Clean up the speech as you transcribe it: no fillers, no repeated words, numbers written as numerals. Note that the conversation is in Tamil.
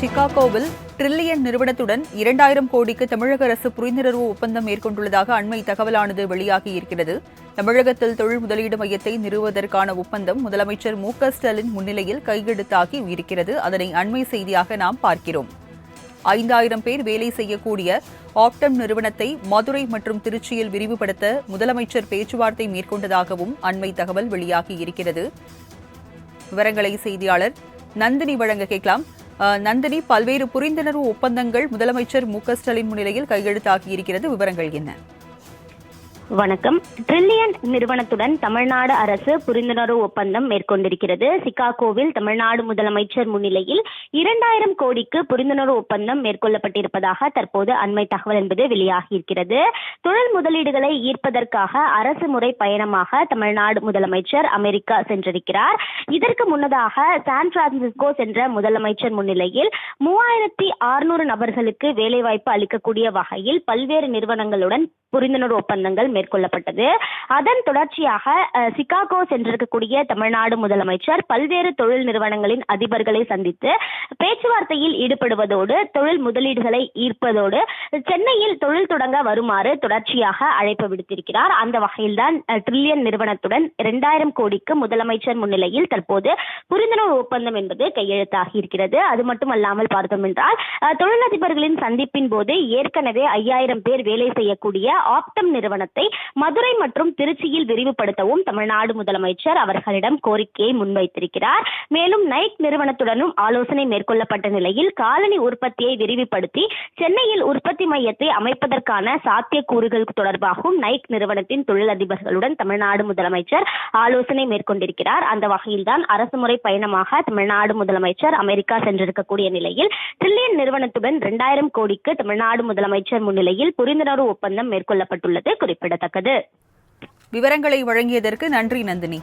சிகாகோவில் டிரில்லியன் நிறுவனத்துடன் 2000 கோடிக்கு தமிழக அரசு புரிந்துணர்வு ஒப்பந்தம் மேற்கொண்டுள்ளதாக அண்மை தகவலானது வெளியாகியிருக்கிறது. தமிழகத்தில் தொழில் முதலீடு மையத்தை நிறுவுவதற்கான ஒப்பந்தம் முதலமைச்சர் மு.க.ஸ்டாலின் முன்னிலையில் கையெழுத்தாகி இருக்கிறது. அதனை அண்மை செய்தியாக நாம் பார்க்கிறோம். 5000 பேர் வேலை செய்யக்கூடிய ஆப்டம் நிறுவனத்தை மதுரை மற்றும் திருச்சியில் விரிவுபடுத்த முதலமைச்சர் பேச்சுவார்த்தை மேற்கொண்டதாகவும் அண்மை தகவல் வெளியாகியிருக்கிறது. விவரங்களை செய்தியாளர் நந்தினி வழங்க கேட்கலாம். நந்தினி, பல்வேறு புரிந்துணர்வு ஒப்பந்தங்கள் முதலமைச்சர் மு.க.ஸ்டாலின் முன்னிலையில் கையெழுத்தாகியிருக்கிறது. விவரங்கள் என்ன? வணக்கம். டிரில்லியன் நிறுவனத்துடன் தமிழ்நாடு அரசு புரிந்துணர்வு ஒப்பந்தம் மேற்கொண்டிருக்கிறது. சிகாகோவில் தமிழ்நாடு முதலமைச்சர் முன்னிலையில் 2000 கோடிக்கு புரிந்துணர்வு ஒப்பந்தம் மேற்கொள்ளப்பட்டிருப்பதாக தற்போது அண்மை தகவல் என்பது வெளியாகியிருக்கிறது. தொழில் முதலீடுகளை ஈர்ப்பதற்காக அரசு முறை பயணமாக தமிழ்நாடு முதலமைச்சர் அமெரிக்கா சென்றிருக்கிறார். இதற்கு முன்னதாக சான் பிரான்சிஸ்கோ சென்ற முதலமைச்சர் முன்னிலையில் 3600 நபர்களுக்கு வேலைவாய்ப்பு அளிக்கக்கூடிய வகையில் பல்வேறு நிறுவனங்களுடன் புரிந்துணர்வு ஒப்பந்தங்கள் மேற்கொள்ளப்பட்டது. அதன் தொடர்ச்சியாக சிகாகோ சென்றிருக்கக்கூடிய தமிழ்நாடு முதலமைச்சர் பல்வேறு தொழில் நிறுவனங்களின் அதிபர்களை சந்தித்து பேச்சுவார்த்தையில் ஈடுபடுவதோடு தொழில் முதலீடுகளை ஈர்ப்பதோடு சென்னையில் தொழில் தொடங்க வருமாறு தொடர்ச்சியாக அழைப்பு விடுத்திருக்கிறார். அந்த வகையில்தான் டிரில்லியன் நிறுவனத்துடன் 2000 கோடிக்கு முதலமைச்சர் முன்னிலையில் தற்போது புரிந்துணர்வு ஒப்பந்தம் என்பது கையெழுத்தாகி இருக்கிறது. அது மட்டுமல்லாமல் பார்த்தோம் என்றால் தொழிலதிபர்களின் சந்திப்பின் போது ஏற்கனவே 5000 பேர் வேலை செய்யக்கூடிய ஆப்டம் நிறுவனத்தை மதுரை மற்றும் திருச்சியில் விரிவுபடுத்தவும் தமிழ்நாடு முதலமைச்சர் அவர்களிடம் கோரிக்கையை முன்வைத்திருக்கிறார். மேலும் நைக் நிறுவனத்துடனும் ஆலோசனை மேற்கொள்ளப்பட்ட நிலையில் காலனி உற்பத்தியை விரிவுபடுத்தி சென்னையில் உற்பத்தி மையத்தை அமைப்பதற்கான சாத்தியக்கூறுகள் தொடர்பாகவும் நைக் நிறுவனத்தின் தொழிலதிபர்களுடன் தமிழ்நாடு முதலமைச்சர் ஆலோசனை மேற்கொண்டிருக்கிறார். அந்த வகையில்தான் அரசுமுறை பயணமாக தமிழ்நாடு முதலமைச்சர் அமெரிக்கா சென்றிருக்கக்கூடிய நிலையில் டிரில்லியன் நிறுவனத்துடன் 2000 கோடிக்கு தமிழ்நாடு முதலமைச்சர் முன்னிலையில் புரிந்துணர்வு ஒப்பந்தம் மேற்கொள்ளப்பட்டுள்ளது குறிப்பிடத்தக்கது. விவரங்களை வழங்கியதற்கு நன்றி நந்தினி.